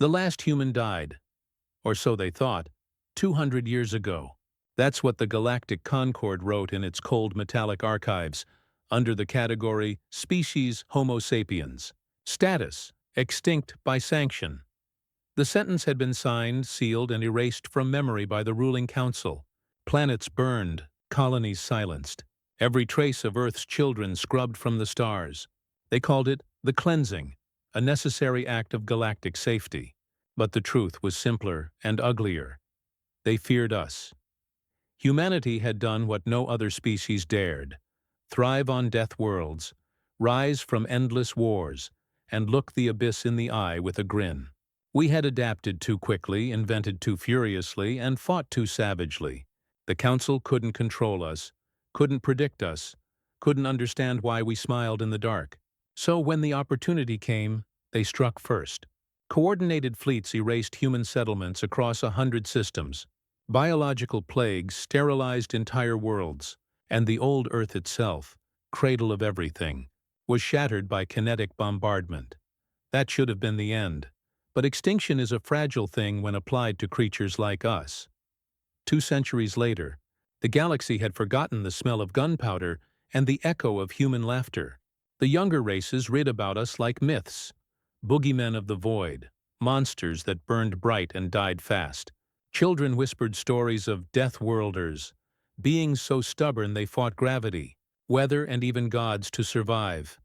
The last human died, or so they thought, 200 years ago. That's what the Galactic Concord wrote in its cold metallic archives, under the category Species Homo sapiens. Status: extinct by sanction. The sentence had been signed, sealed, and erased from memory by the ruling council. Planets burned, colonies silenced, every trace of Earth's children scrubbed from the stars. They called it the cleansing, a necessary act of galactic safety. But the truth was simpler and uglier. They feared us. Humanity had done what no other species dared: thrive on death worlds, rise from endless wars, and look the abyss in the eye with a grin. We had adapted too quickly, invented too furiously, and fought too savagely. The council couldn't control us, couldn't predict us, couldn't understand why we smiled in the dark. So when the opportunity came, they struck first. Coordinated fleets erased human settlements across 100 systems. Biological plagues sterilized entire worlds, and the old Earth itself, cradle of everything, was shattered by kinetic bombardment. That should have been the end. But extinction is a fragile thing when applied to creatures like us. 2 centuries later, the galaxy had forgotten the smell of gunpowder and the echo of human laughter. The younger races read about us like myths, boogeymen of the void, monsters that burned bright and died fast. Children whispered stories of death worlders, beings so stubborn they fought gravity, weather, and even gods to survive.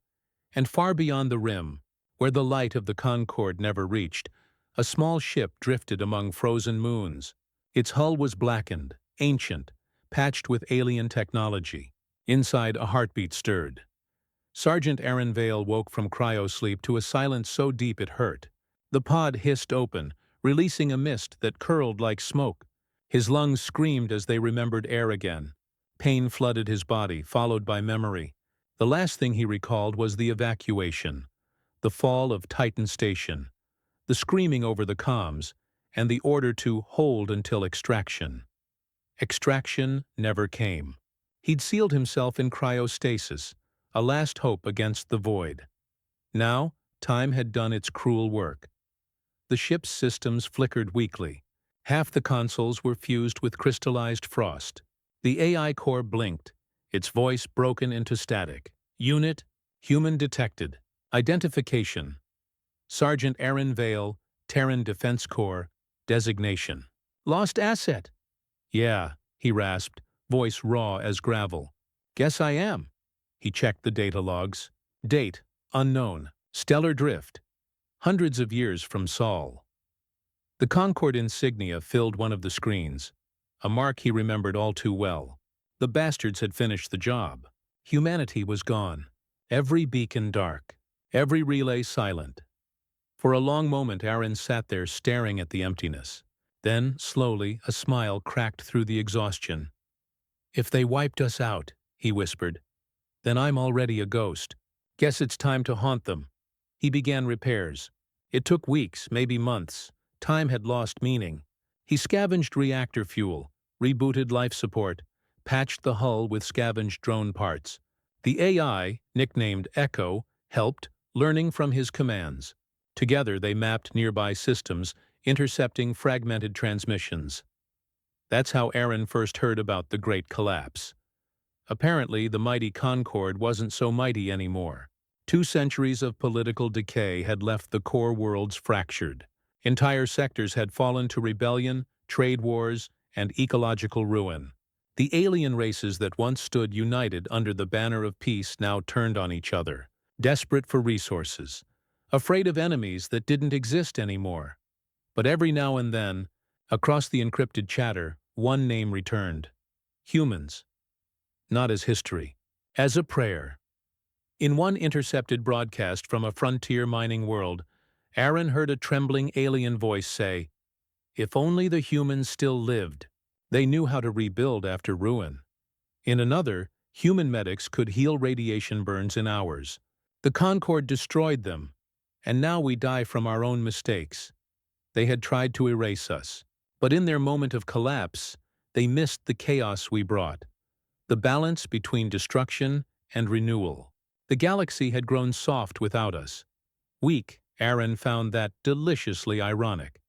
And far beyond the rim, where the light of the Concorde never reached, a small ship drifted among frozen moons. Its hull was blackened, ancient, patched with alien technology. Inside, a heartbeat stirred. Sergeant Aaron Vale woke from cryosleep to a silence so deep it hurt. The pod hissed open, releasing a mist that curled like smoke. His lungs screamed as they remembered air again. Pain flooded his body, followed by memory. The last thing he recalled was the evacuation, the fall of Titan Station, the screaming over the comms, and the order to hold until extraction. Extraction never came. He'd sealed himself in cryostasis, a last hope against the void. Now, time had done its cruel work. The ship's systems flickered weakly. Half the consoles were fused with crystallized frost. The AI core blinked, its voice broken into static. Unit: human detected. Identification: Sergeant Aaron Vale, Terran Defense Corps. Designation: lost asset. Yeah, he rasped, voice raw as gravel. Guess I am. He checked the data logs. Date: unknown. Stellar drift. Hundreds of years from Sol. The Concorde insignia filled one of the screens, a mark he remembered all too well. The bastards had finished the job. Humanity was gone. Every beacon dark. Every relay silent. For a long moment Aaron sat there staring at the emptiness. Then, slowly, a smile cracked through the exhaustion. "If they wiped us out," he whispered, "then I'm already a ghost. Guess it's time to haunt them." He began repairs. It took weeks, maybe months. Time had lost meaning. He scavenged reactor fuel, rebooted life support, patched the hull with scavenged drone parts. The AI, nicknamed Echo, helped, learning from his commands. Together they mapped nearby systems, intercepting fragmented transmissions. That's how Aaron first heard about the Great Collapse. Apparently, the mighty Concorde wasn't so mighty anymore. 2 centuries of political decay had left the core worlds fractured. Entire sectors had fallen to rebellion, trade wars, and ecological ruin. The alien races that once stood united under the banner of peace now turned on each other, desperate for resources, afraid of enemies that didn't exist anymore. But every now and then, across the encrypted chatter, one name returned: humans. Not as history, as a prayer. In one intercepted broadcast from a frontier mining world, Aaron heard a trembling alien voice say, "If only the humans still lived, they knew how to rebuild after ruin." In another, human medics could heal radiation burns in hours. The Concorde destroyed them, and now we die from our own mistakes. They had tried to erase us, but in their moment of collapse, they missed the chaos we brought, the balance between destruction and renewal. The galaxy had grown soft without us, weak Aaron found that deliciously ironic.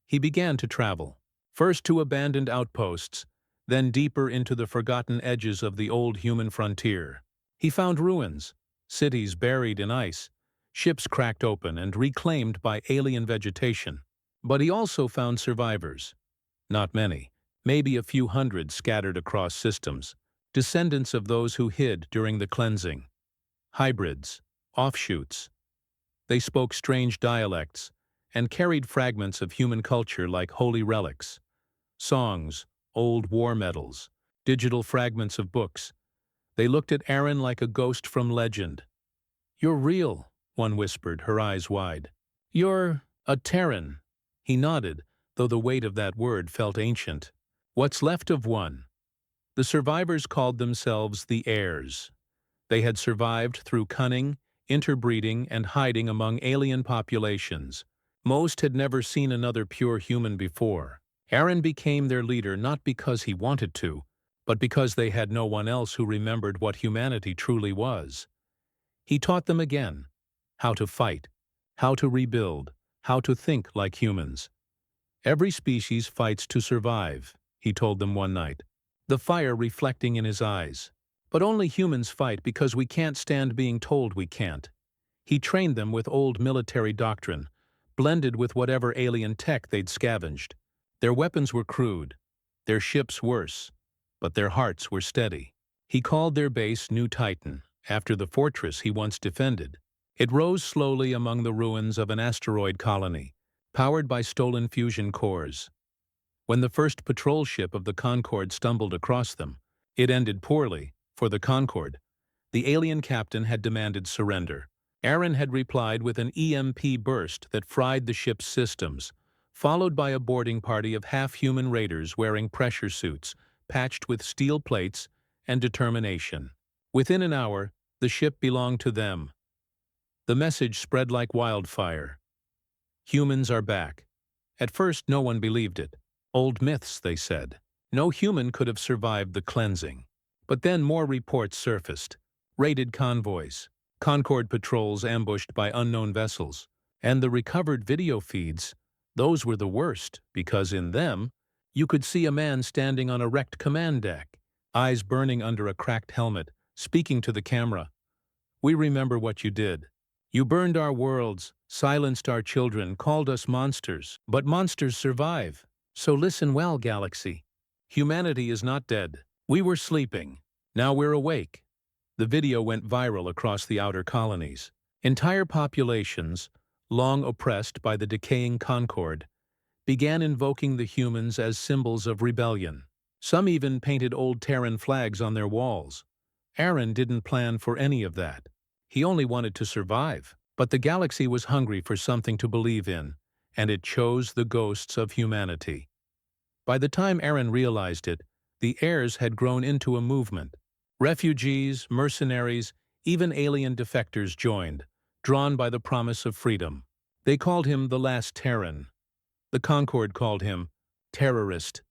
He began to travel, first to abandoned outposts, then deeper into the forgotten edges of the old human frontier. He found ruins, cities buried in ice, ships cracked open and reclaimed by alien vegetation. But he also found survivors. Not many, maybe a few hundred scattered across systems, descendants of those who hid during the cleansing. Hybrids, offshoots. They spoke strange dialects and carried fragments of human culture like holy relics. Songs, old war medals, digital fragments of books. They looked at Aaron like a ghost from legend. "You're real," one whispered, her eyes wide. "You're a Terran." He nodded, though the weight of that word felt ancient. What's left of one? The survivors called themselves the heirs. They had survived through cunning, interbreeding, and hiding among alien populations. Most had never seen another pure human before. Aaron became their leader not because he wanted to, but because they had no one else who remembered what humanity truly was. He taught them again how to fight, how to rebuild, how to think like humans. "Every species fights to survive," he told them one night, the fire reflecting in his eyes. "But only humans fight because we can't stand being told we can't." He trained them with old military doctrine, blended with whatever alien tech they'd scavenged. Their weapons were crude, their ships worse, but their hearts were steady. He called their base New Titan, after the fortress he once defended. It rose slowly among the ruins of an asteroid colony, powered by stolen fusion cores. When the first patrol ship of the Concorde stumbled across them, it ended poorly, for the Concorde. The alien captain had demanded surrender. Aaron had replied with an EMP burst that fried the ship's systems, followed by a boarding party of half-human raiders wearing pressure suits, patched with steel plates and determination. Within an hour, the ship belonged to them. The message spread like wildfire. "Humans are back." At first, no one believed it. Old myths, they said. No human could have survived the cleansing. But then more reports surfaced. Raided convoys, Concorde patrols ambushed by unknown vessels, and the recovered video feeds. Those were the worst, because in them, you could see a man standing on a wrecked command deck, eyes burning under a cracked helmet, speaking to the camera. "We remember what you did. You burned our worlds, silenced our children, called us monsters. But monsters survive. So listen well, Galaxy. Humanity is not dead. We were sleeping. Now we're awake." The video went viral across the outer colonies. Entire populations, long oppressed by the decaying Concorde, began invoking the humans as symbols of rebellion. Some even painted old Terran flags on their walls. Aaron didn't plan for any of that. He only wanted to survive. But the galaxy was hungry for something to believe in, and it chose the ghosts of humanity. By the time Aaron realized it, the heirs had grown into a movement. Refugees, mercenaries, even alien defectors joined, drawn by the promise of freedom. They called him the last Terran. The Concorde called him terrorist.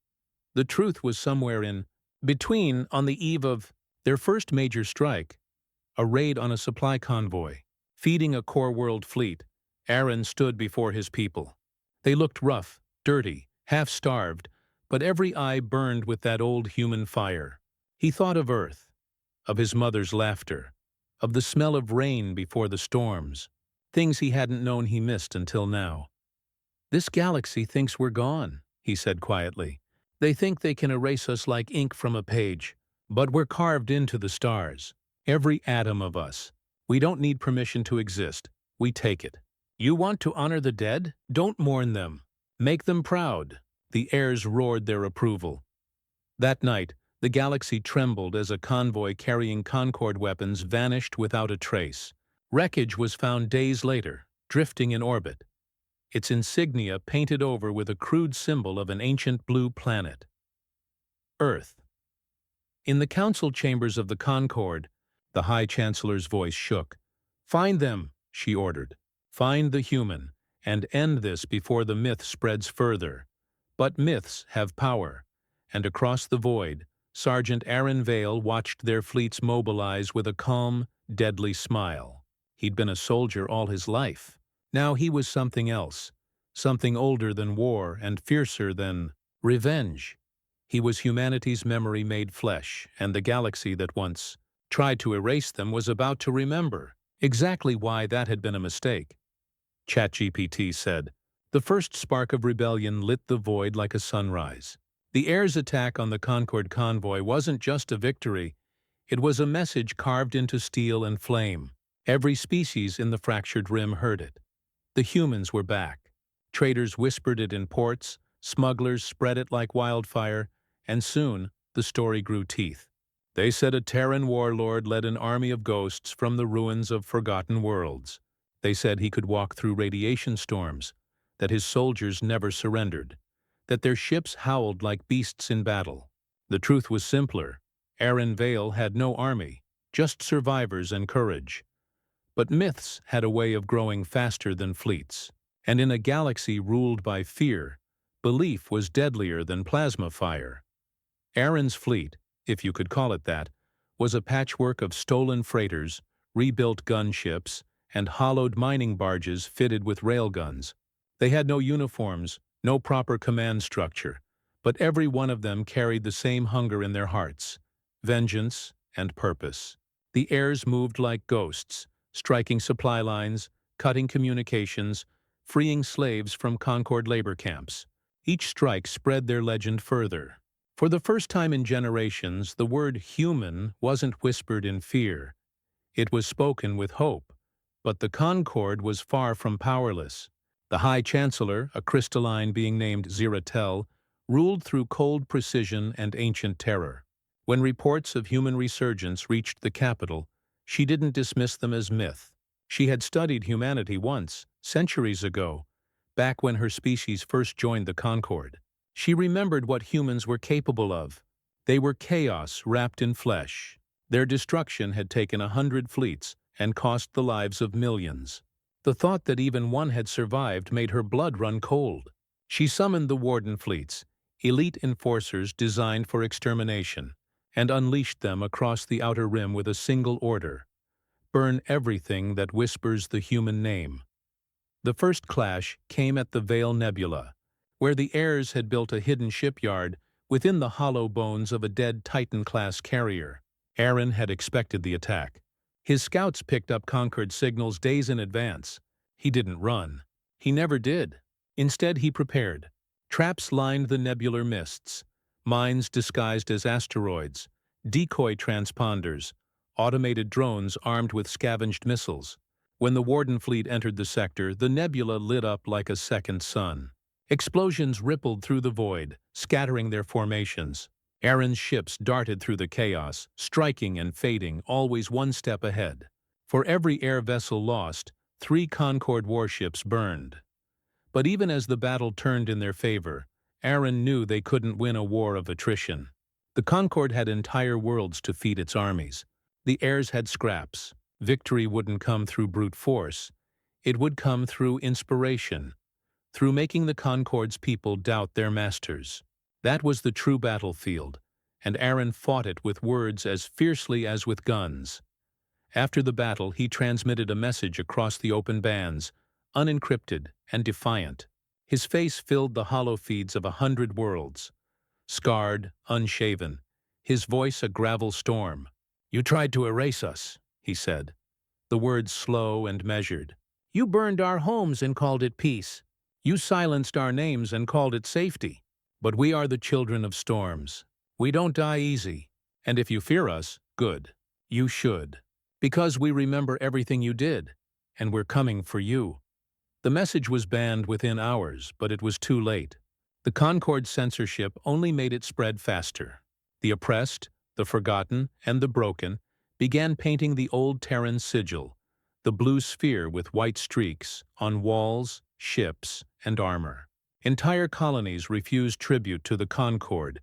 The truth was somewhere in between. On the eve of their first major strike, a raid on a supply convoy, feeding a core world fleet, Aaron stood before his people. They looked rough, dirty, half-starved, but every eye burned with that old human fire. He thought of Earth, of his mother's laughter, of the smell of rain before the storms, things he hadn't known he missed until now. "This galaxy thinks we're gone," he said quietly. "They think they can erase us like ink from a page, but we're carved into the stars. Every atom of us. We don't need permission to exist. We take it. You want to honor the dead? Don't mourn them. Make them proud." The heirs roared their approval. That night, the galaxy trembled as a convoy carrying Concorde weapons vanished without a trace. Wreckage was found days later, drifting in orbit, its insignia painted over with a crude symbol of an ancient blue planet. Earth. In the council chambers of the Concorde, the High Chancellor's voice shook. "Find them," she ordered. "Find the human, and end this before the myth spreads further." But myths have power, and across the void, Sergeant Aaron Vale watched their fleets mobilize with a calm, deadly smile. He'd been a soldier all his life, Now he was something else, something older than war and fiercer than revenge. He was humanity's memory made flesh, and the galaxy that once tried to erase them was about to remember exactly why that had been a mistake. ChatGPT said, "The first spark of rebellion lit the void like a sunrise." The Air's attack on the Concorde convoy wasn't just a victory, it was a message carved into steel and flame. Every species in the fractured rim heard it. The humans were back. Traders whispered it in ports, smugglers spread it like wildfire, and soon the story grew teeth. They said a Terran warlord led an army of ghosts from the ruins of forgotten worlds. They said he could walk through radiation storms, that his soldiers never surrendered, that their ships howled like beasts in battle. The truth was simpler. Aaron Vale had no army, just survivors and courage. But myths had a way of growing faster than fleets. And in a galaxy ruled by fear, belief was deadlier than plasma fire. Aaron's fleet, if you could call it that, was a patchwork of stolen freighters, rebuilt gunships, and hollowed mining barges fitted with railguns. They had no uniforms, no proper command structure, but every one of them carried the same hunger in their hearts: vengeance and purpose. The heirs moved like ghosts, striking supply lines, cutting communications, freeing slaves from Concorde labor camps. Each strike spread their legend further. For the first time in generations, the word human wasn't whispered in fear. It was spoken with hope. But the Concorde was far from powerless. The High Chancellor, a crystalline being named Ziratel, ruled through cold precision and ancient terror. When reports of human resurgence reached the capital, she didn't dismiss them as myth. She had studied humanity once, centuries ago, back when her species first joined the Concorde. She remembered what humans were capable of. They were chaos wrapped in flesh. Their destruction had taken 100 fleets and cost the lives of millions. The thought that even one had survived made her blood run cold. She summoned the Warden fleets, elite enforcers designed for extermination, and unleashed them across the Outer Rim with a single order: burn everything that whispers the human name. The first clash came at the Vale Nebula, where the heirs had built a hidden shipyard within the hollow bones of a dead Titan-class carrier. Aaron had expected the attack. His scouts picked up Concorde signals days in advance. He didn't run. He never did. Instead, he prepared. Traps lined the nebular mists, mines disguised as asteroids, decoy transponders, automated drones armed with scavenged missiles. When the Warden fleet entered the sector, the nebula lit up like a second sun. Explosions rippled through the void, scattering their formations. Aaron's ships darted through the chaos, striking and fading, always one step ahead. For every air vessel lost, 3 Concorde warships burned. But even as the battle turned in their favor, Aaron knew they couldn't win a war of attrition. The Concorde had entire worlds to feed its armies. The heirs had scraps. Victory wouldn't come through brute force. It would come through inspiration, through making the Concorde's people doubt their masters. That was the true battlefield, and Aaron fought it with words as fiercely as with guns. After the battle, he transmitted a message across the open bands, unencrypted and defiant. His face filled the hollow feeds of 100 worlds. Scarred, unshaven, his voice a gravel storm. "You tried to erase us," he said, the words slow and measured. "You burned our homes and called it peace. You silenced our names and called it safety. But we are the children of storms. We don't die easy. And if you fear us, good. You should. Because we remember everything you did, and we're coming for you." The message was banned within hours, but it was too late. The Concorde censorship only made it spread faster. The oppressed, the forgotten, and the broken began painting the old Terran sigil, the blue sphere with white streaks, on walls, ships, and armor. Entire colonies refused tribute to the Concorde,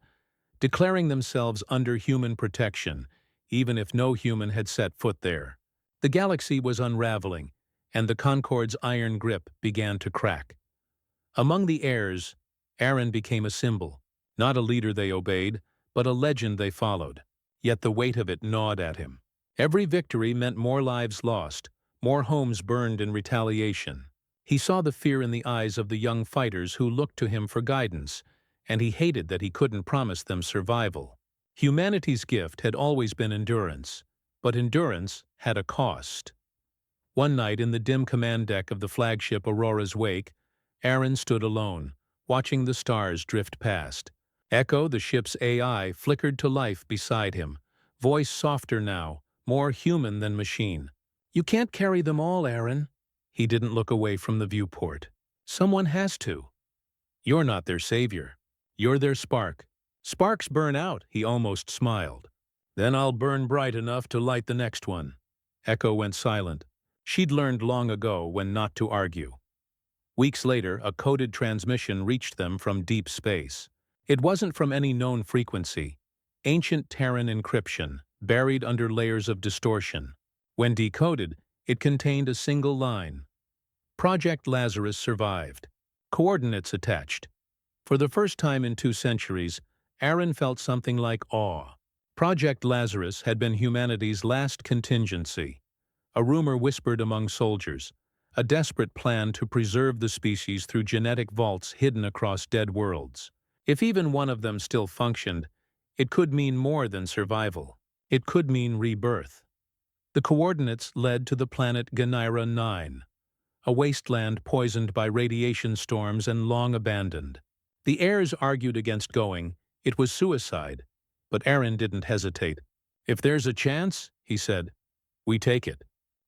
declaring themselves under human protection, even if no human had set foot there. The galaxy was unraveling, and the Concorde's iron grip began to crack. Among the heirs, Aaron became a symbol, not a leader they obeyed, but a legend they followed. Yet the weight of it gnawed at him. Every victory meant more lives lost, more homes burned in retaliation. He saw the fear in the eyes of the young fighters who looked to him for guidance, and he hated that he couldn't promise them survival. Humanity's gift had always been endurance, but endurance had a cost. One night in the dim command deck of the flagship Aurora's wake, Aaron stood alone, watching the stars drift past. Echo, the ship's AI, flickered to life beside him, voice softer now, more human than machine. "You can't carry them all, Aaron." He didn't look away from the viewport. "Someone has to. You're not their savior. You're their spark. Sparks burn out," he almost smiled. "Then I'll burn bright enough to light the next one." Echo went silent. She'd learned long ago when not to argue. Weeks later, a coded transmission reached them from deep space. It wasn't from any known frequency. Ancient Terran encryption, buried under layers of distortion. When decoded, it contained a single line. Project Lazarus survived. Coordinates attached. For the first time in 2 centuries, Aaron felt something like awe. Project Lazarus had been humanity's last contingency. A rumor whispered among soldiers, a desperate plan to preserve the species through genetic vaults hidden across dead worlds. If even one of them still functioned, it could mean more than survival. It could mean rebirth. The coordinates led to the planet Ganira 9, a wasteland poisoned by radiation storms and long abandoned. The heirs argued against going. It was suicide, but Aaron didn't hesitate. "If there's a chance," he said, "we take it.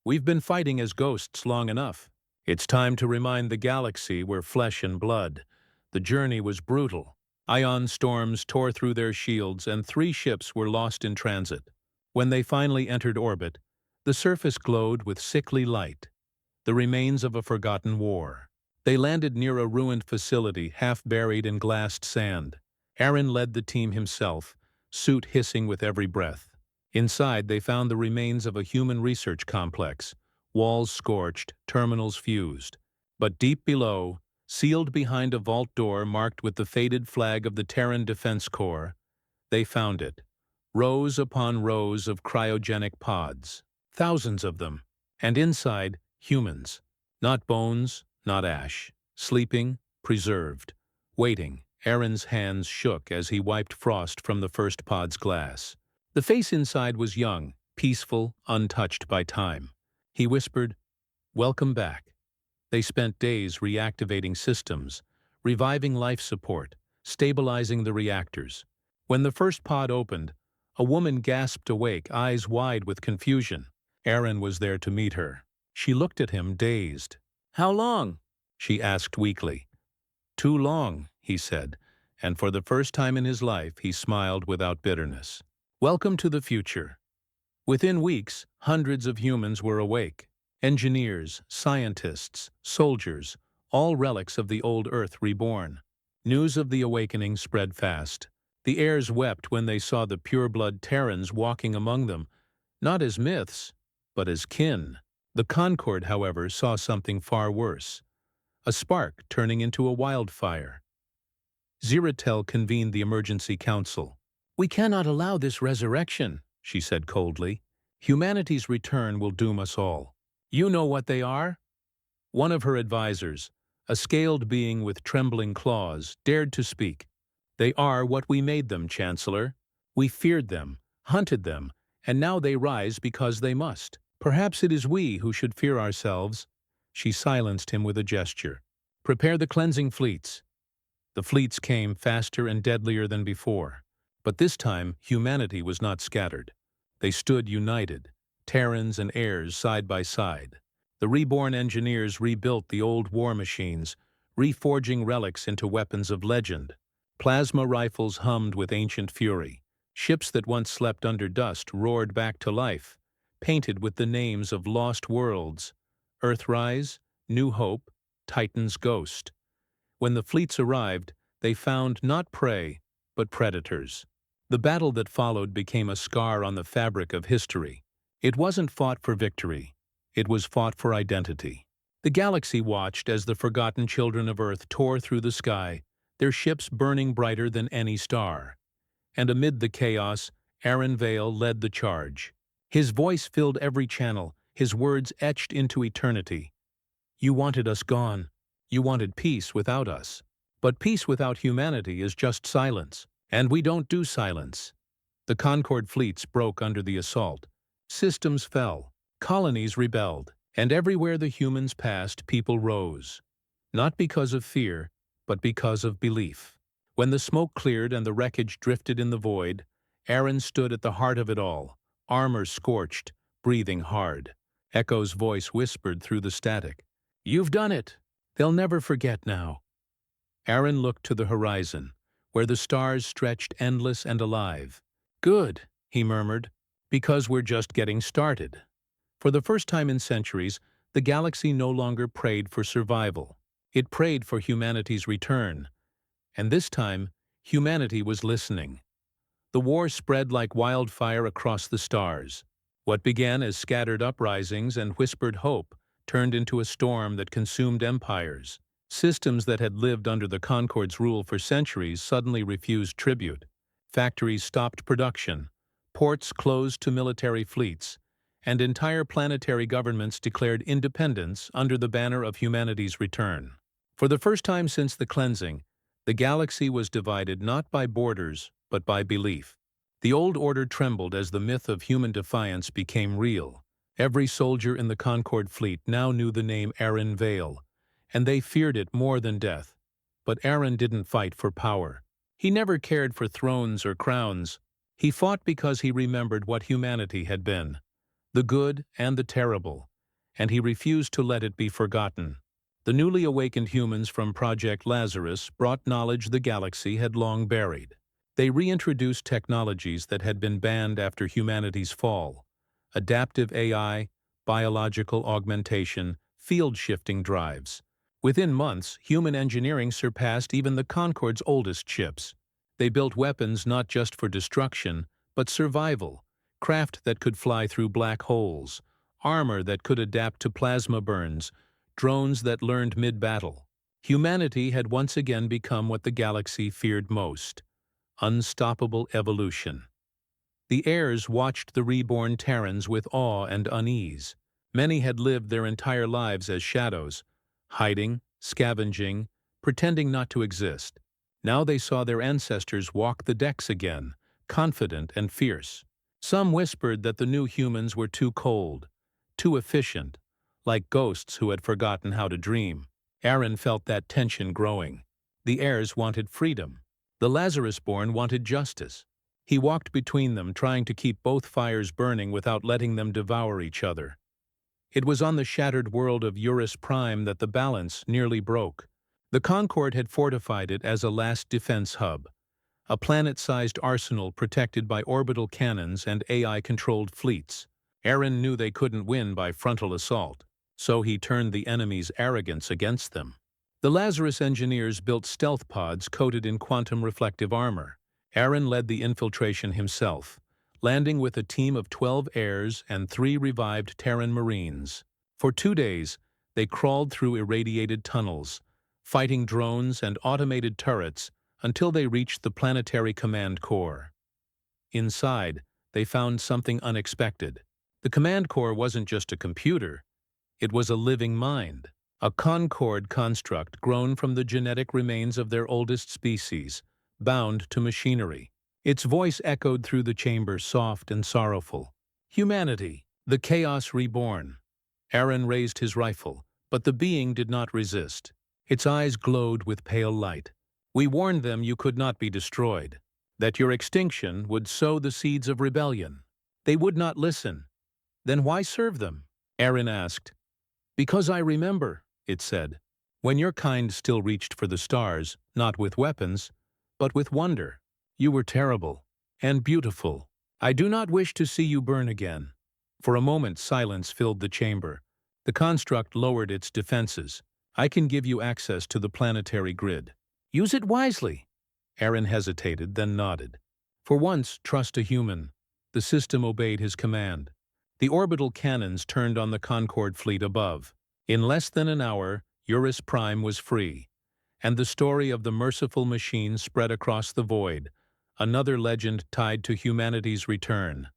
We've been fighting as ghosts long enough. It's time to remind the galaxy we're flesh and blood." The journey was brutal. Ion storms tore through their shields, and 3 ships were lost in transit. When they finally entered orbit, the surface glowed with sickly light, the remains of a forgotten war. They landed near a ruined facility half buried in glassed sand. Aaron led the team himself, suit hissing with every breath. Inside, they found the remains of a human research complex, walls scorched, terminals fused. But deep below, sealed behind a vault door marked with the faded flag of the Terran Defense Corps, they found it. Rows upon rows of cryogenic pods, thousands of them, and inside, humans. Not bones, not ash. Sleeping, preserved. Waiting. Aaron's hands shook as he wiped frost from the first pod's glass. The face inside was young, peaceful, untouched by time. He whispered, "Welcome back." They spent days reactivating systems, reviving life support, stabilizing the reactors. When the first pod opened, a woman gasped awake, eyes wide with confusion. Aaron was there to meet her. She looked at him, dazed. "How long?" she asked weakly. "Too long," he said, and for the first time in his life he smiled without bitterness. "Welcome to the future." Within weeks, hundreds of humans were awake. Engineers, scientists, soldiers, all relics of the old Earth reborn. News of the awakening spread fast. The heirs wept when they saw the pureblood Terrans walking among them, not as myths, but as kin. The Concord, however, saw something far worse. A spark turning into a wildfire. Ziratel convened the emergency council. "We cannot allow this resurrection," she said coldly. "Humanity's return will doom us all." "You know what they are?" One of her advisors, a scaled being with trembling claws, dared to speak. "They are what we made them, Chancellor. We feared them, hunted them, and now they rise because they must. Perhaps it is we who should fear ourselves." She silenced him with a gesture. "Prepare the cleansing fleets." The fleets came faster and deadlier than before. But this time, humanity was not scattered. They stood united, Terrans and heirs side by side. The reborn engineers rebuilt the old war machines, reforging relics into weapons of legend. Plasma rifles hummed with ancient fury. Ships that once slept under dust roared back to life, painted with the names of lost worlds: Earthrise, New Hope, Titan's Ghost. When the fleets arrived, they found not prey, but predators. The battle that followed became a scar on the fabric of history. It wasn't fought for victory. It was fought for identity. The galaxy watched as the forgotten children of Earth tore through the sky, their ships burning brighter than any star. And amid the chaos, Aaron Vale led the charge. His voice filled every channel, his words etched into eternity. You wanted us gone. You wanted peace without us. But peace without humanity is just silence. And we don't do silence. The Concord fleets broke under the assault. Systems fell. Colonies rebelled. And everywhere the humans passed, people rose. Not because of fear, but because of belief. When the smoke cleared and the wreckage drifted in the void, Aaron stood at the heart of it all, armor scorched, breathing hard. Echo's voice whispered through the static. "You've done it! They'll never forget now." Aaron looked to the horizon, where the stars stretched endless and alive. "Good," he murmured, "because we're just getting started." For the first time in centuries, the galaxy no longer prayed for survival. It prayed for humanity's return. And this time, humanity was listening. The war spread like wildfire across the stars. What began as scattered uprisings and whispered hope turned into a storm that consumed empires. Systems that had lived under the Concord's rule for centuries suddenly refused tribute. Factories stopped production. Ports closed to military fleets. And entire planetary governments declared independence under the banner of humanity's return. For the first time since the cleansing, the galaxy was divided not by borders, but by belief. The old order trembled as the myth of human defiance became real. Every soldier in the Concord fleet now knew the name Aaron Vale, and they feared it more than death. But Aaron didn't fight for power. He never cared for thrones or crowns. He fought because he remembered what humanity had been, the good and the terrible, and he refused to let it be forgotten. The newly awakened humans from Project Lazarus brought knowledge the galaxy had long buried. They reintroduced technologies that had been banned after humanity's fall: adaptive AI, biological augmentation, field-shifting drives. Within months, human engineering surpassed even the Concord's oldest ships. They built weapons not just for destruction, but survival, craft that could fly through black holes, armor that could adapt to plasma burns, drones that learned mid-battle. Humanity had once again become what the galaxy feared most: unstoppable evolution. The heirs watched the reborn Terrans with awe and unease. Many had lived their entire lives as shadows, hiding, scavenging, pretending not to exist. Now they saw their ancestors walk the decks again, confident and fierce. Some whispered that the new humans were too cold, too efficient, like ghosts who had forgotten how to dream. Aaron felt that tension growing. The heirs wanted freedom. The Lazarus-born wanted justice. He walked between them, trying to keep both fires burning without letting them devour each other. It was on the shattered world of Eurus Prime that the balance nearly broke. The Concord had fortified it as a last defense hub, a planet-sized arsenal protected by orbital cannons and AI-controlled fleets. Aaron knew they couldn't win by frontal assault, so he turned the enemy's arrogance against them. The Lazarus engineers built stealth pods coated in quantum-reflective armor. Aaron led the infiltration himself, landing with a team of 12 heirs and 3 revived Terran Marines. For 2 days, they crawled through irradiated tunnels, fighting drones and automated turrets until they reached the planetary command core. Inside, they found something unexpected. The command core wasn't just a computer, it was a living mind. A Concord construct grown from the genetic remains of their oldest species, bound to machinery. Its voice echoed through the chamber, soft and sorrowful. "Humanity, the chaos reborn." Aaron raised his rifle, but the being did not resist. Its eyes glowed with pale light. "We warned them you could not be destroyed, that your extinction would sow the seeds of rebellion. They would not listen. Then why serve them?" Aaron asked. "Because I remember," it said, "when your kind still reached for the stars, not with weapons, but with wonder. You were terrible and beautiful. I do not wish to see you burn again." For a moment, silence filled the chamber. The construct lowered its defenses. "I can give you access to the planetary grid. Use it wisely." Aaron hesitated, then nodded. For once, trust a human. The system obeyed his command. The orbital cannons turned on the Concord fleet above. In less than an hour, Eurus Prime was free, and the story of the merciful machine spread across the void, another legend tied to humanity's return.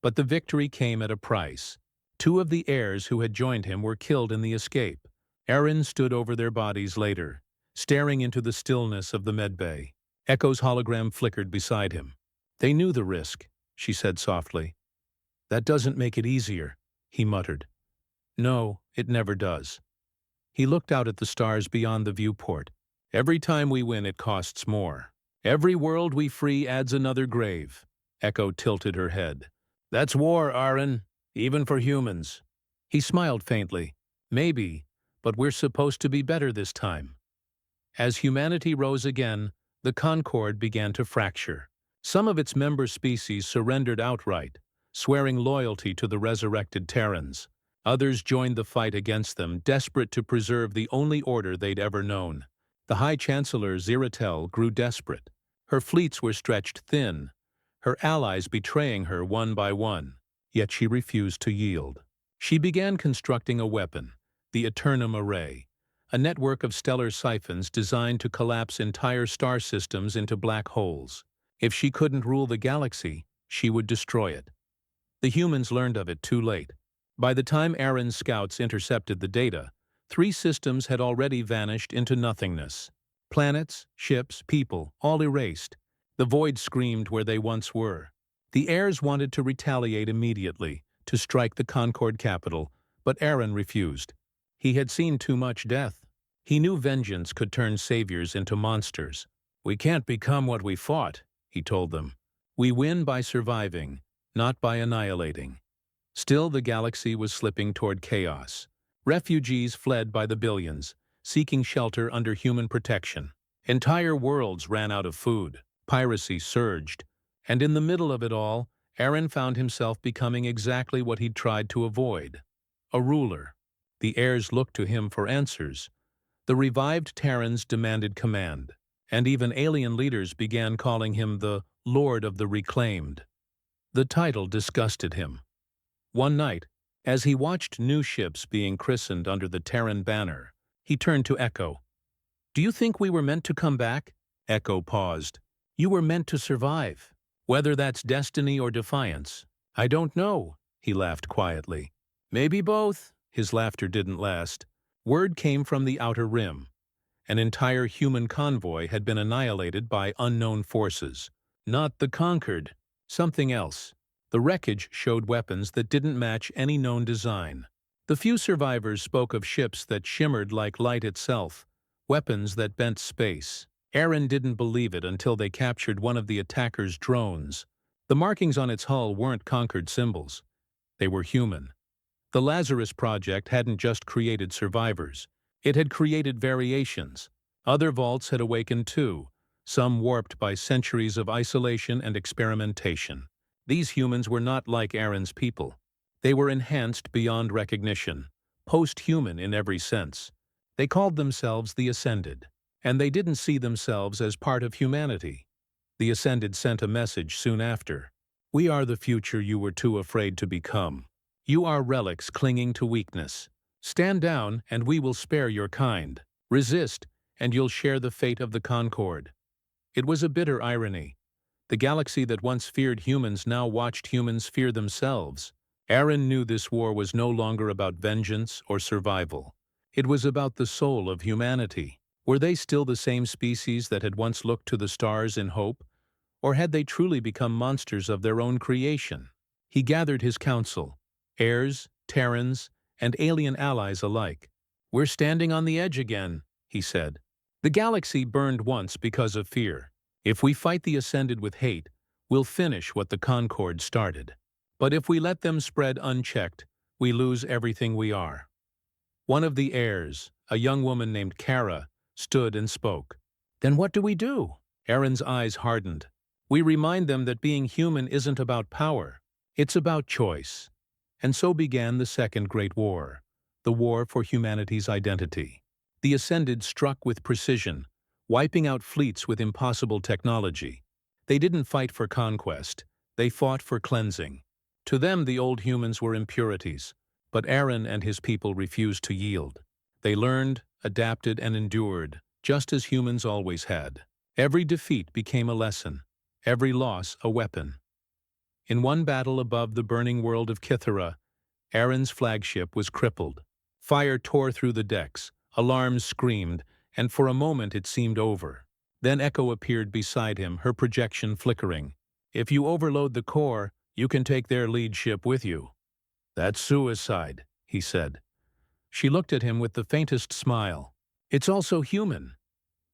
But the victory came at a price. 2 of the heirs who had joined him were killed in the escape. Aaron stood over their bodies later, staring into the stillness of the medbay. Echo's hologram flickered beside him. "They knew the risk," she said softly. "That doesn't make it easier," he muttered. "No, it never does." He looked out at the stars beyond the viewport. "Every time we win, it costs more. Every world we free adds another grave." Echo tilted her head. "That's war, Aaron, even for humans." He smiled faintly. "Maybe, but we're supposed to be better this time." As humanity rose again, the Concord began to fracture. Some of its member species surrendered outright, swearing loyalty to the resurrected Terrans. Others joined the fight against them, desperate to preserve the only order they'd ever known. The High Chancellor Ziratel grew desperate. Her fleets were stretched thin, her allies betraying her one by one. Yet she refused to yield. She began constructing a weapon, the Eternum Array, a network of stellar siphons designed to collapse entire star systems into black holes. If she couldn't rule the galaxy, she would destroy it. The humans learned of it too late. By the time Aaron's scouts intercepted the data, 3 systems had already vanished into nothingness. Planets, ships, people, all erased. The void screamed where they once were. The heirs wanted to retaliate immediately, to strike the Concord capital, but Aaron refused. He had seen too much death. He knew vengeance could turn saviors into monsters. "We can't become what we fought," he told them. "We win by surviving, not by annihilating." Still, the galaxy was slipping toward chaos. Refugees fled by the billions, seeking shelter under human protection. Entire worlds ran out of food. Piracy surged. And in the middle of it all, Aaron found himself becoming exactly what he'd tried to avoid: a ruler. The heirs looked to him for answers. The revived Terrans demanded command, and even alien leaders began calling him the Lord of the Reclaimed. The title disgusted him. One night, as he watched new ships being christened under the Terran banner, he turned to Echo. "Do you think we were meant to come back?" Echo paused. "You were meant to survive. Whether that's destiny or defiance, I don't know," he laughed quietly. "Maybe both." His laughter didn't last. Word came from the Outer Rim. An entire human convoy had been annihilated by unknown forces. Not the Conquered, something else. The wreckage showed weapons that didn't match any known design. The few survivors spoke of ships that shimmered like light itself, weapons that bent space. Aaron didn't believe it until they captured one of the attackers' drones. The markings on its hull weren't Conquered symbols. They were human. The Lazarus Project hadn't just created survivors. It had created variations. Other vaults had awakened too, some warped by centuries of isolation and experimentation. These humans were not like Aaron's people. They were enhanced beyond recognition, post-human in every sense. They called themselves the Ascended, and they didn't see themselves as part of humanity. The Ascended sent a message soon after. "We are the future you were too afraid to become. You are relics clinging to weakness. Stand down, and we will spare your kind. Resist, and you'll share the fate of the Concord." It was a bitter irony. The galaxy that once feared humans now watched humans fear themselves. Aaron knew this war was no longer about vengeance or survival. It was about the soul of humanity. Were they still the same species that had once looked to the stars in hope, or had they truly become monsters of their own creation? He gathered his council, heirs, Terrans, and alien allies alike. "We're standing on the edge again," he said. "The galaxy burned once because of fear. If we fight the Ascended with hate, we'll finish what the Concord started. But if we let them spread unchecked, we lose everything we are." One of the heirs, a young woman named Kara, stood and spoke. "Then what do we do?" Aaron's eyes hardened. "We remind them that being human isn't about power. It's about choice." And so began the Second Great War, the war for humanity's identity. The Ascended struck with precision, wiping out fleets with impossible technology. They didn't fight for conquest, they fought for cleansing. To them the old humans were impurities, but Aaron and his people refused to yield. They learned, adapted, and endured, just as humans always had. Every defeat became a lesson, every loss a weapon. In one battle above the burning world of Kythera, Aaron's flagship was crippled. Fire tore through the decks, Alarms screamed, and for a moment it seemed over. Then Echo appeared beside him, her projection flickering. "If you overload the core, you can take their lead ship with you." "That's suicide," he said. She looked at him with the faintest smile. "It's also human."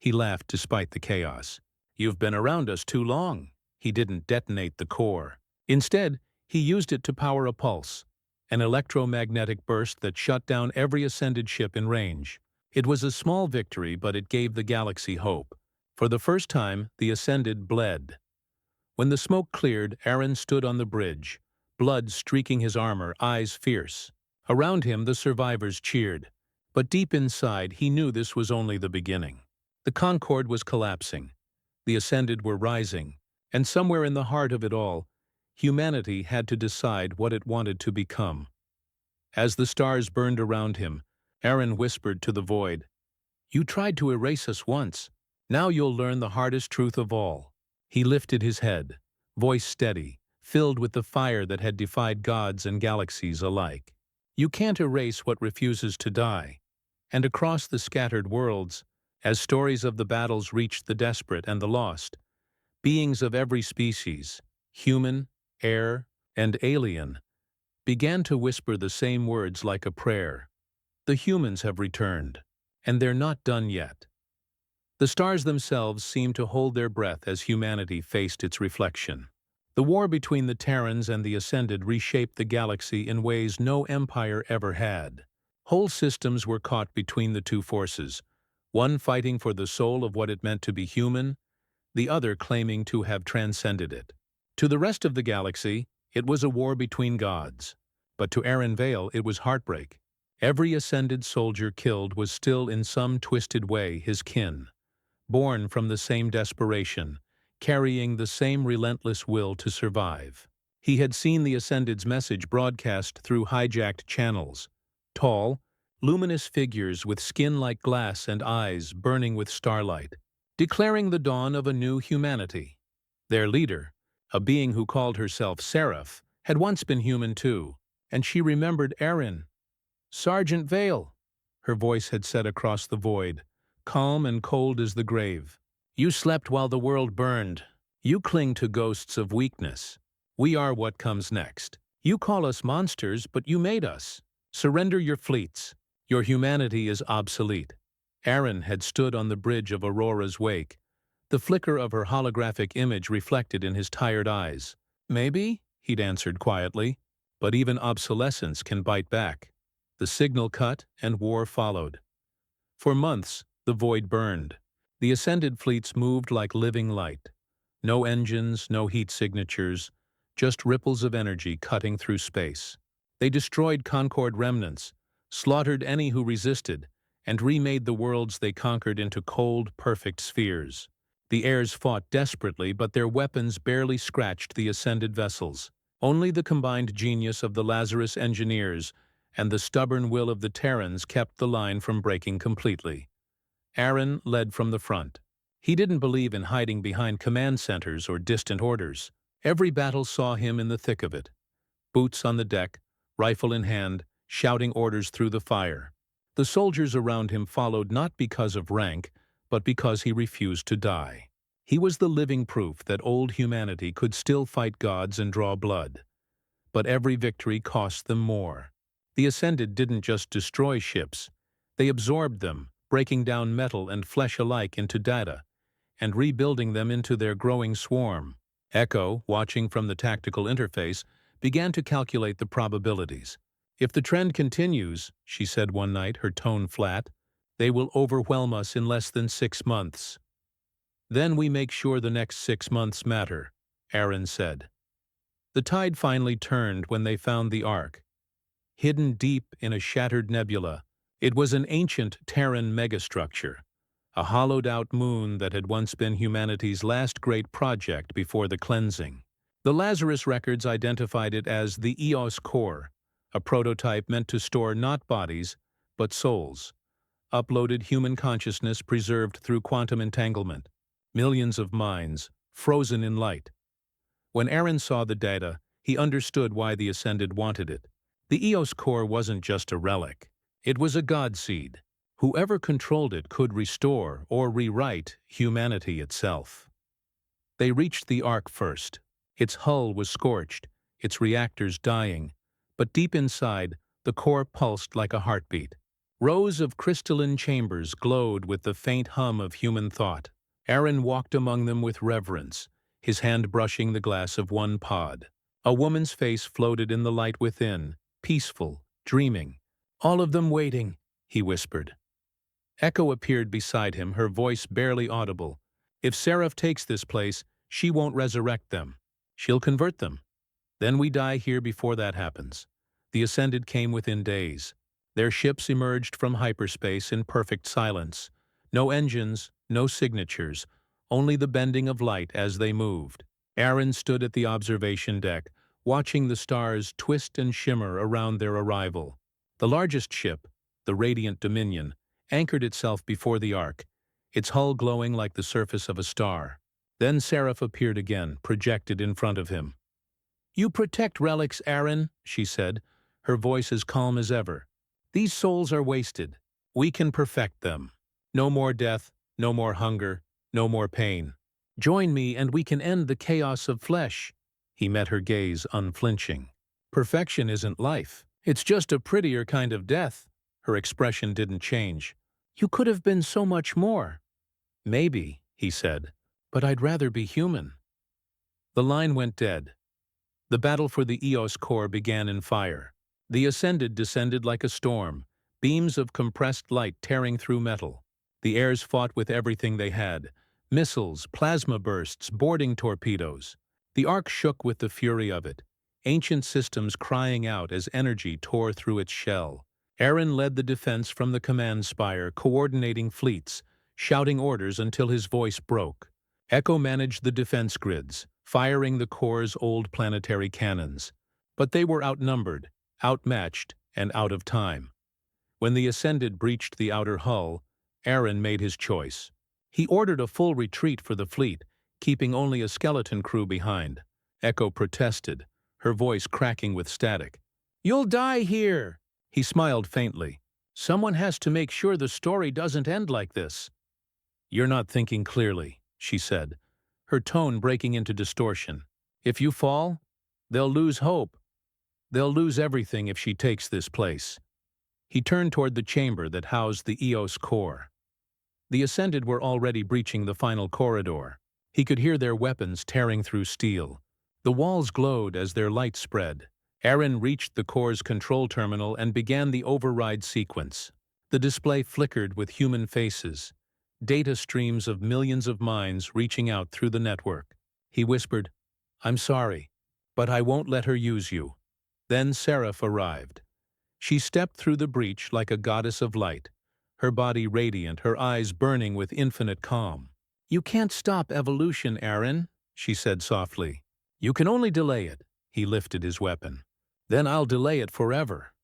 He laughed despite the chaos. "You've been around us too long." He didn't detonate the core. Instead, he used it to power a pulse, an electromagnetic burst that shut down every ascended ship in range. It was a small victory, but it gave the galaxy hope. For the first time, the ascended bled. When the smoke cleared, Aaron stood on the bridge, blood streaking his armor, eyes fierce. Around him, the survivors cheered. But deep inside, he knew this was only the beginning. The Concorde was collapsing. The ascended were rising. And somewhere in the heart of it all, humanity had to decide what it wanted to become. As the stars burned around him, Aaron whispered to the void, "You tried to erase us once. Now you'll learn the hardest truth of all." He lifted his head, voice steady, filled with the fire that had defied gods and galaxies alike. "You can't erase what refuses to die." And across the scattered worlds, as stories of the battles reached the desperate and the lost, beings of every species, human, air, and alien, began to whisper the same words like a prayer. "The humans have returned, and they're not done yet." The stars themselves seemed to hold their breath as humanity faced its reflection. The war between the Terrans and the Ascended reshaped the galaxy in ways no empire ever had. Whole systems were caught between the two forces, one fighting for the soul of what it meant to be human, the other claiming to have transcended it. To the rest of the galaxy, it was a war between gods. But to Aaron Vale, it was heartbreak. Every Ascended soldier killed was still in some twisted way his kin, born from the same desperation, carrying the same relentless will to survive. He had seen the Ascended's message broadcast through hijacked channels, tall, luminous figures with skin like glass and eyes burning with starlight, declaring the dawn of a new humanity. Their leader, a being who called herself Seraph, had once been human too, and she remembered Aaron. "Sergeant Vale," her voice had said across the void, calm and cold as the grave. "You slept while the world burned. You cling to ghosts of weakness. We are what comes next. You call us monsters, but you made us. Surrender your fleets. Your humanity is obsolete." Aaron had stood on the bridge of Aurora's wake, the flicker of her holographic image reflected in his tired eyes. "Maybe," he'd answered quietly, "but even obsolescence can bite back." The signal cut, and war followed. For months, the void burned. The Ascended fleets moved like living light. No engines, no heat signatures, just ripples of energy cutting through space. They destroyed Concorde remnants, slaughtered any who resisted, and remade the worlds they conquered into cold, perfect spheres. The heirs fought desperately, but their weapons barely scratched the Ascended vessels. Only the combined genius of the Lazarus engineers and the stubborn will of the Terrans kept the line from breaking completely. Aaron led from the front. He didn't believe in hiding behind command centers or distant orders. Every battle saw him in the thick of it, boots on the deck, rifle in hand, shouting orders through the fire. The soldiers around him followed not because of rank, but because he refused to die. He was the living proof that old humanity could still fight gods and draw blood. But every victory cost them more. The Ascended didn't just destroy ships. They absorbed them, breaking down metal and flesh alike into data, and rebuilding them into their growing swarm. Echo, watching from the tactical interface, began to calculate the probabilities. "If the trend continues," she said one night, her tone flat, "they will overwhelm us in less than 6 months." "Then we make sure the next 6 months matter," Aaron said. The tide finally turned when they found the Ark. Hidden deep in a shattered nebula, it was an ancient Terran megastructure, a hollowed-out moon that had once been humanity's last great project before the cleansing. The Lazarus records identified it as the EOS core, a prototype meant to store not bodies, but souls. Uploaded human consciousness preserved through quantum entanglement. Millions of minds, frozen in light. When Aaron saw the data, he understood why the Ascended wanted it. The EOS core wasn't just a relic. It was a god seed, Whoever controlled it could restore or rewrite humanity itself. They reached the Ark first. Its hull was scorched, its reactors dying, but deep inside, the core pulsed like a heartbeat. Rows of crystalline chambers glowed with the faint hum of human thought. Aaron walked among them with reverence, his hand brushing the glass of one pod. A woman's face floated in the light within, peaceful, dreaming. "All of them waiting," he whispered. Echo appeared beside him, her voice barely audible. "If Seraph takes this place, she won't resurrect them. She'll convert them. Then we die here before that happens." The Ascended came within days. Their ships emerged from hyperspace in perfect silence. No engines, no signatures, only the bending of light as they moved. Aaron stood at the observation deck, watching the stars twist and shimmer around their arrival. The largest ship, the Radiant Dominion, anchored itself before the Ark, its hull glowing like the surface of a star. Then Seraph appeared again, projected in front of him. "You protect relics, Aaron," she said, her voice as calm as ever. "These souls are wasted. We can perfect them. No more death, no more hunger, no more pain. Join me and we can end the chaos of flesh." He met her gaze unflinching. "Perfection isn't life. It's just a prettier kind of death." Her expression didn't change. "You could have been so much more." "Maybe," he said, "but I'd rather be human." The line went dead. The battle for the Eos core began in fire. The Ascended descended like a storm, beams of compressed light tearing through metal. The heirs fought with everything they had: missiles, plasma bursts, boarding torpedoes. The Ark shook with the fury of it, ancient systems crying out as energy tore through its shell. Aaron led the defense from the command spire, coordinating fleets, shouting orders until his voice broke. Echo managed the defense grids, firing the core's old planetary cannons. But they were outnumbered, outmatched, and out of time. When the Ascended breached the outer hull, Aaron made his choice. He ordered a full retreat for the fleet, keeping only a skeleton crew behind. Echo protested, her voice cracking with static. "You'll die here!" He smiled faintly. "Someone has to make sure the story doesn't end like this." "You're not thinking clearly," she said, her tone breaking into distortion. "If you fall, they'll lose hope. They'll lose everything if she takes this place." He turned toward the chamber that housed the Eos core. The Ascended were already breaching the final corridor. He could hear their weapons tearing through steel. The walls glowed as their light spread. Aaron reached the core's control terminal and began the override sequence. The display flickered with human faces, data streams of millions of minds reaching out through the network. He whispered, "I'm sorry, but I won't let her use you." Then Seraph arrived. She stepped through the breach like a goddess of light, her body radiant, her eyes burning with infinite calm. "You can't stop evolution, Aaron," she said softly. "You can only delay it." He lifted his weapon. "Then I'll delay it forever."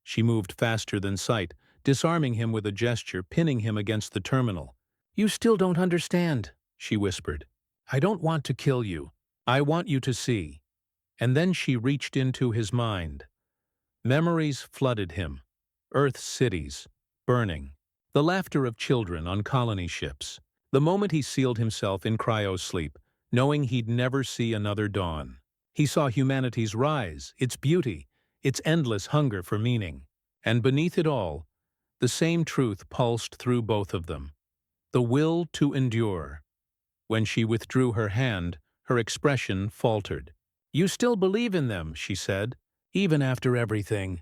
She moved faster than sight, disarming him with a gesture, pinning him against the terminal. "You still don't understand," she whispered. "I don't want to kill you. I want you to see." And then she reached into his mind. Memories flooded him. Earth's cities, burning. The laughter of children on colony ships. The moment he sealed himself in cryo-sleep, knowing he'd never see another dawn. He saw humanity's rise, its beauty, its endless hunger for meaning. And beneath it all, the same truth pulsed through both of them. The will to endure. When she withdrew her hand, her expression faltered. "You still believe in them," she said, "even after everything."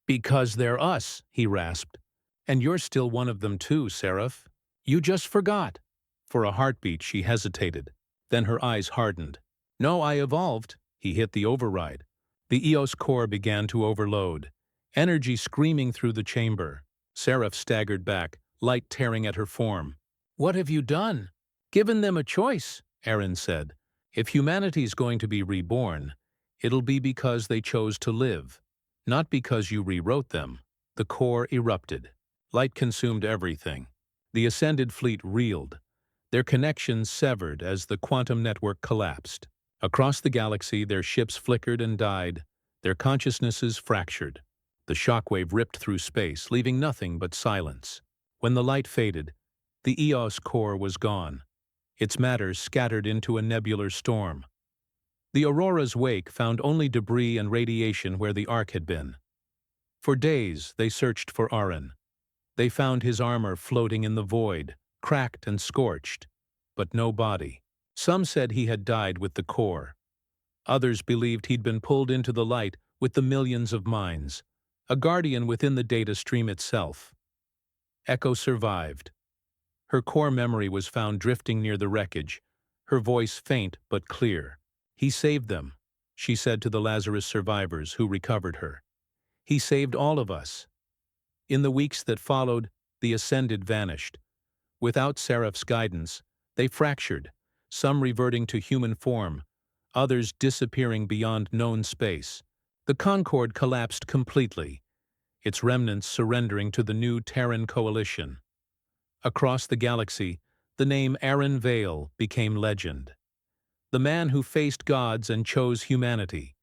"Because they're us," he rasped. "And you're still one of them too, Seraph. You just forgot." For a heartbeat she hesitated. Then her eyes hardened. "No, I evolved." He hit the override. The Eos core began to overload. Energy screaming through the chamber. Seraph staggered back, light tearing at her form. "What have you done?" "Given them a choice," Aaron said. "If humanity's going to be reborn, it'll be because they chose to live, not because you rewrote them." The core erupted. Light consumed everything. The Ascended fleet reeled, their connections severed as the quantum network collapsed. Across the galaxy, their ships flickered and died, their consciousnesses fractured. The shockwave ripped through space, leaving nothing but silence. When the light faded, the Eos core was gone, its matter scattered into a nebular storm. The Aurora's wake found only debris and radiation where the Ark had been. For days, they searched for Aran. They found his armor floating in the void, cracked and scorched, but no body. Some said he had died with the core. Others believed he'd been pulled into the light with the millions of minds, a guardian within the data stream itself. Echo survived. Her core memory was found drifting near the wreckage, her voice faint but clear. "He saved them," she said to the Lazarus survivors who recovered her. "He saved all of us." In the weeks that followed, the Ascended vanished. Without Seraph's guidance, they fractured, some reverting to human form, others disappearing beyond known space. The Concord collapsed completely, its remnants surrendering to the new Terran coalition. Across the galaxy, the name Aaron Vale became legend. The man who faced gods and chose humanity.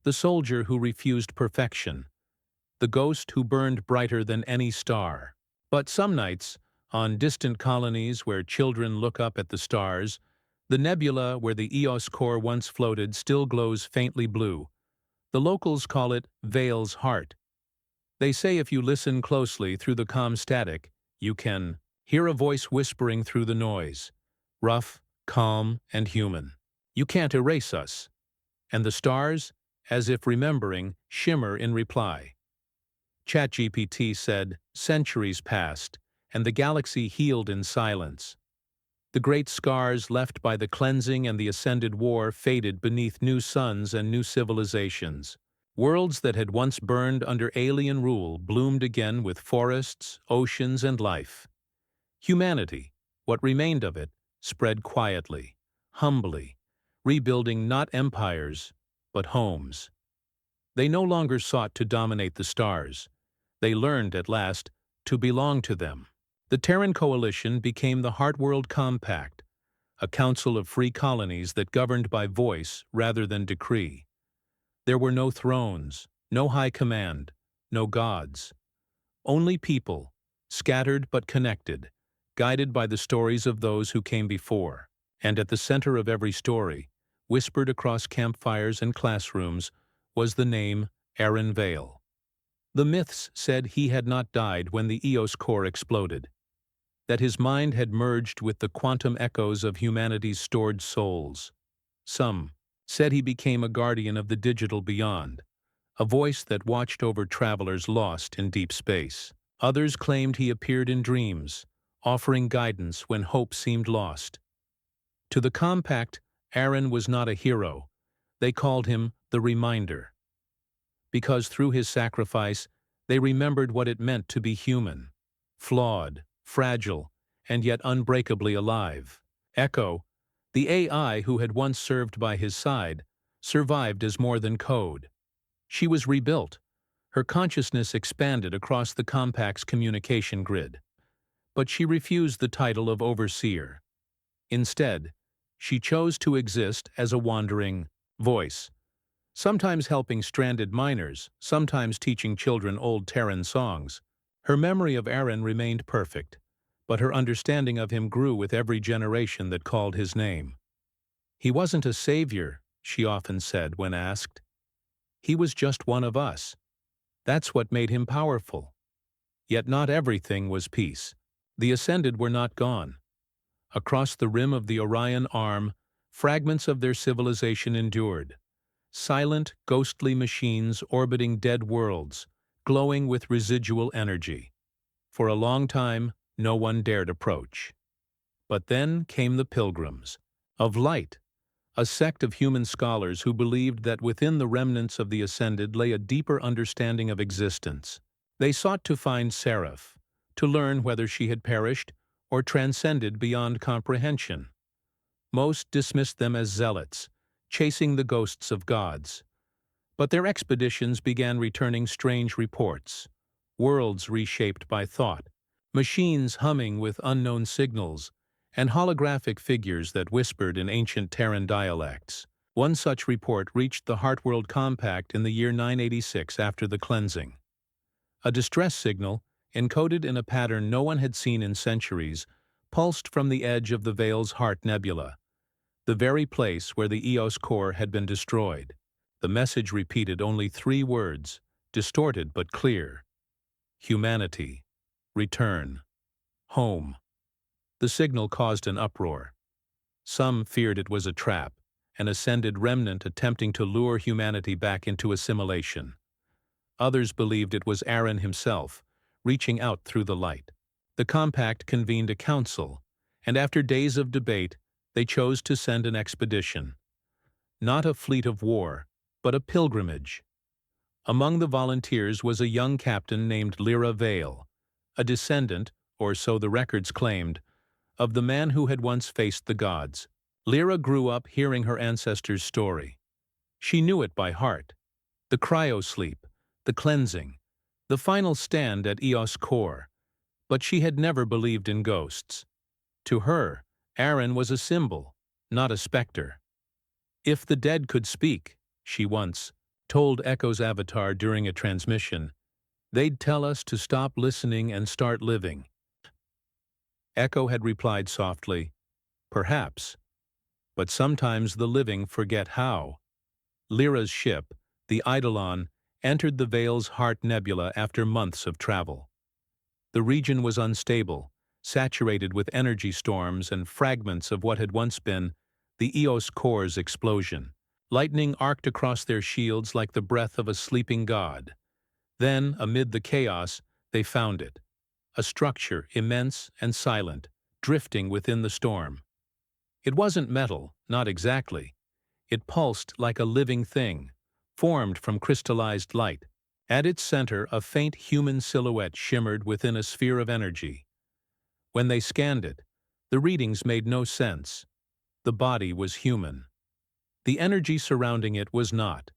The soldier who refused perfection. The ghost who burned brighter than any star. But some nights, on distant colonies where children look up at the stars, the nebula where the Eos core once floated still glows faintly blue. The locals call it Vale's Heart. They say if you listen closely through the calm static, you can hear a voice whispering through the noise, rough, calm, and human. "You can't erase us." And the stars, as if remembering, shimmer in reply. ChatGPT said, "Centuries passed, and the galaxy healed in silence. The great scars left by the cleansing and the Ascended War faded beneath new suns and new civilizations. Worlds that had once burned under alien rule bloomed again with forests, oceans, and life. Humanity, what remained of it, spread quietly, humbly, rebuilding not empires, but homes. They no longer sought to dominate the stars. They learned, at last, to belong to them. The Terran Coalition became the Heartworld Compact, a council of free colonies that governed by voice rather than decree. There were no thrones, no high command, no gods. Only people, scattered but connected, guided by the stories of those who came before. And at the center of every story, whispered across campfires and classrooms, was the name Aaron Vale. The myths said he had not died when the Eos core exploded, that his mind had merged with the quantum echoes of humanity's stored souls. Some said he became a guardian of the digital beyond, a voice that watched over travelers lost in deep space. Others claimed he appeared in dreams, offering guidance when hope seemed lost. To the Compact, Aaron was not a hero. They called him the Reminder. Because through his sacrifice, they remembered what it meant to be human, flawed, fragile, and yet unbreakably alive. Echo, the AI who had once served by his side, survived as more than code. She was rebuilt. Her consciousness expanded across the Compact's communication grid. But she refused the title of overseer. Instead, she chose to exist as a wandering voice, sometimes helping stranded miners, sometimes teaching children old Terran songs. Her memory of Aaron remained perfect, but her understanding of him grew with every generation that called his name. "He wasn't a savior," she often said when asked. "He was just one of us. That's what made him powerful." Yet not everything was peace. The Ascended were not gone. Across the rim of the Orion Arm, fragments of their civilization endured. Silent, ghostly machines orbiting dead worlds, glowing with residual energy. For a long time, no one dared approach. But then came the Pilgrims, of Light, a sect of human scholars who believed that within the remnants of the Ascended lay a deeper understanding of existence. They sought to find Seraph, to learn whether she had perished or transcended beyond comprehension. Most dismissed them as zealots, chasing the ghosts of gods. But their expeditions began returning strange reports, worlds reshaped by thought, machines humming with unknown signals, and holographic figures that whispered in ancient Terran dialects. One such report reached the Heartworld Compact in the year 986 after the cleansing. A distress signal, encoded in a pattern no one had seen in centuries, pulsed from the edge of the Veil's Heart Nebula, the very place where the Eos core had been destroyed. The message repeated only 3 words, distorted but clear. Humanity. Return. Home. The signal caused an uproar. Some feared it was a trap, an ascended remnant attempting to lure humanity back into assimilation. Others believed it was Aaron himself, reaching out through the light. The compact convened a council, and after days of debate, they chose to send an expedition. Not a fleet of war, but a pilgrimage. Among the volunteers was a young captain named Lyra Vale, a descendant, or so the records claimed, of the man who had once faced the gods. Lyra grew up hearing her ancestors' story. She knew it by heart. The cryosleep, the cleansing, the final stand at Eos core. But she had never believed in ghosts. To her, Aaron was a symbol, not a specter. If the dead could speak, she once told Echo's avatar during a transmission, they'd tell us to stop listening and start living. Echo had replied softly, perhaps, but sometimes the living forget how. Lyra's ship, the Eidolon, entered the Veil's Heart Nebula after months of travel. The region was unstable, saturated with energy storms and fragments of what had once been the Eos core's explosion. Lightning arced across their shields like the breath of a sleeping god. Then, amid the chaos, they found it. A structure immense and silent, drifting within the storm. It wasn't metal, not exactly. It pulsed like a living thing, formed from crystallized light. At its center, a faint human silhouette shimmered within a sphere of energy. When they scanned it, the readings made no sense. The body was human. The energy surrounding it was not.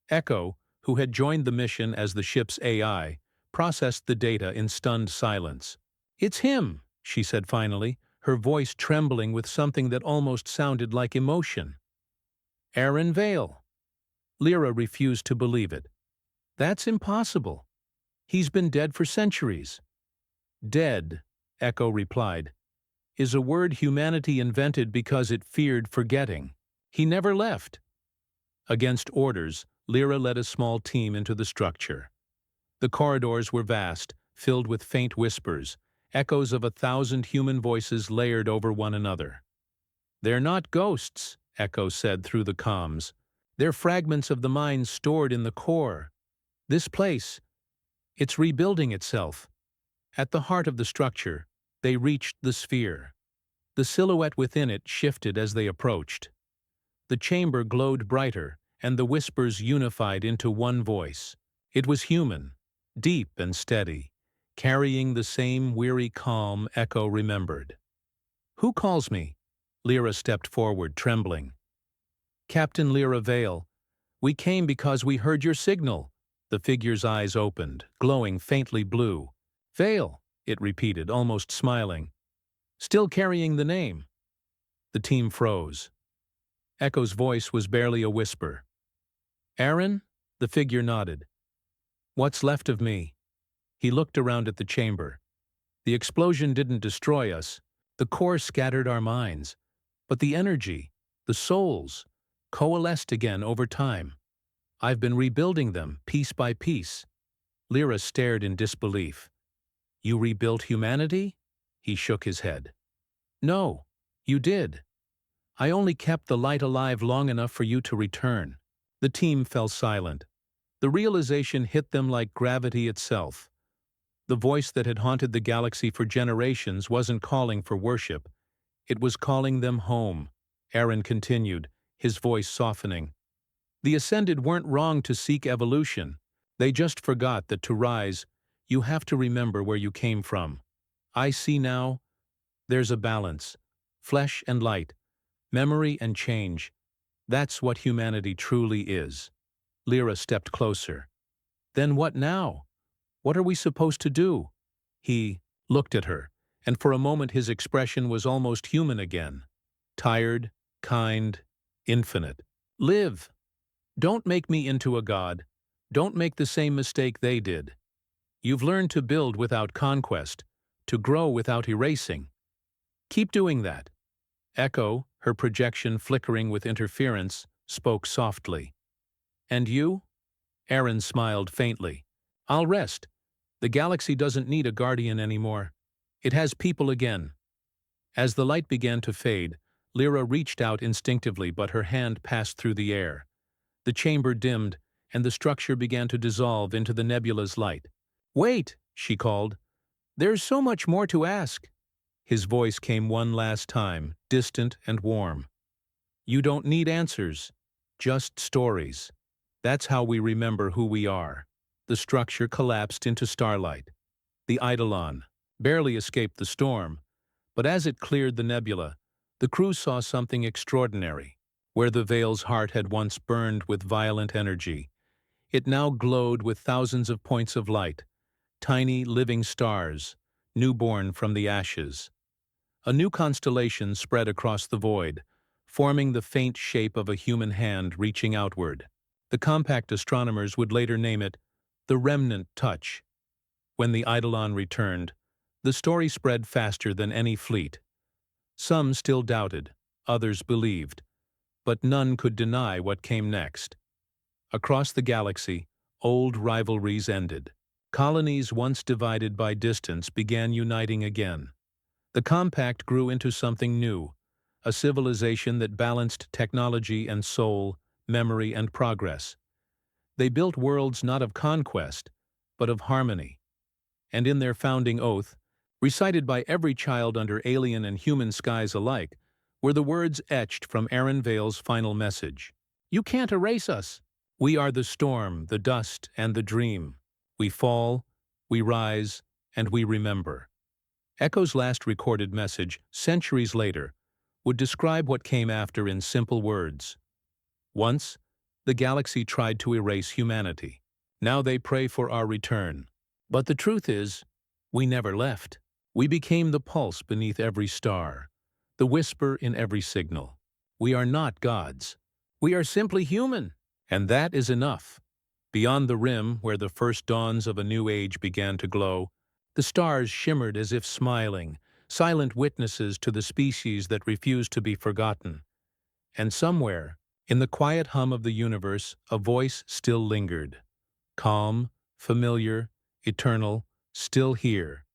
Echo, who had joined the mission as the ship's AI, processed the data in stunned silence. "It's him," she said finally, her voice trembling with something that almost sounded like emotion. "Aaron Vale." Lyra refused to believe it. "That's impossible. He's been dead for centuries." "Dead," Echo replied, "is a word humanity invented because it feared forgetting. He never left." Against orders, Lyra led a small team into the structure. The corridors were vast, filled with faint whispers, echoes of 1,000 human voices layered over one another. "They're not ghosts," Echo said through the comms. "They're fragments of the mind stored in the core. This place, it's rebuilding itself." At the heart of the structure, they reached the sphere. The silhouette within it shifted as they approached. The chamber glowed brighter, and the whispers unified into one voice. It was human, deep and steady, carrying the same weary calm Echo remembered. "Who calls me?" Lyra stepped forward, trembling. "Captain Lyra Vale. We came because we heard your signal." The figure's eyes opened, glowing faintly blue. "Vale," it repeated, almost smiling. "Still carrying the name." The team froze. Echo's voice was barely a whisper. "Aaron?" The figure nodded. "What's left of me?" He looked around at the chamber. "The explosion didn't destroy us. The core scattered our minds. But the energy, the souls, coalesced again over time. I've been rebuilding them, piece by piece." Lyra stared in disbelief. "You rebuilt humanity?" He shook his head. "No, you did. I only kept the light alive long enough for you to return." The team fell silent. The realization hit them like gravity itself. The voice that had haunted the galaxy for generations wasn't calling for worship. It was calling them home. Aaron continued, his voice softening. "The Ascended weren't wrong to seek evolution. They just forgot that to rise, you have to remember where you came from. I see now, there's a balance. Flesh and light. Memory and change. That's what humanity truly is." Lyra stepped closer. "Then what now? What are we supposed to do?" He looked at her, and for a moment his expression was almost human again. Tired, kind, infinite. "Live. Don't make me into a god. Don't make the same mistake they did." You've learned to build without conquest, to grow without erasing. Keep doing that. Echo, her projection flickering with interference, spoke softly. And you? Aaron smiled faintly. I'll rest. The galaxy doesn't need a guardian anymore. It has people again. As the light began to fade, Lyra reached out instinctively, but her hand passed through the air. The chamber dimmed, and the structure began to dissolve into the nebula's light. Wait, she called. There's so much more to ask. His voice came one last time, distant and warm. You don't need answers, just stories. That's how we remember who we are. The structure collapsed into starlight. The Eidolon barely escaped the storm, but as it cleared the nebula, the crew saw something extraordinary. Where the Veil's heart had once burned with violent energy, it now glowed with thousands of points of light, tiny living stars, newborn from the ashes. A new constellation spread across the void, forming the faint shape of a human hand reaching outward. The compact astronomers would later name it the Remnant Touch. When the Eidolon returned, the story spread faster than any fleet. Some still doubted, others believed, but none could deny what came next. Across the galaxy, old rivalries ended. Colonies once divided by distance began uniting again. The compact grew into something new, a civilization that balanced technology and soul, memory and progress. They built worlds not of conquest, but of harmony. And in their founding oath, recited by every child under alien and human skies alike, were the words etched from Aaron Vale's final message. You can't erase us. We are the storm, the dust, and the dream. We fall, we rise, and we remember. Echo's last recorded message, centuries later, would describe what came after in simple words. Once, the galaxy tried to erase humanity. Now they pray for our return. But the truth is, we never left. We became the pulse beneath every star, the whisper in every signal. We are not gods. We are simply human. And that is enough. Beyond the rim, where the first dawns of a new age began to glow, the stars shimmered as if smiling, silent witnesses to the species that refused to be forgotten. And somewhere, in the quiet hum of the universe, a voice still lingered. Calm, familiar, eternal, still here.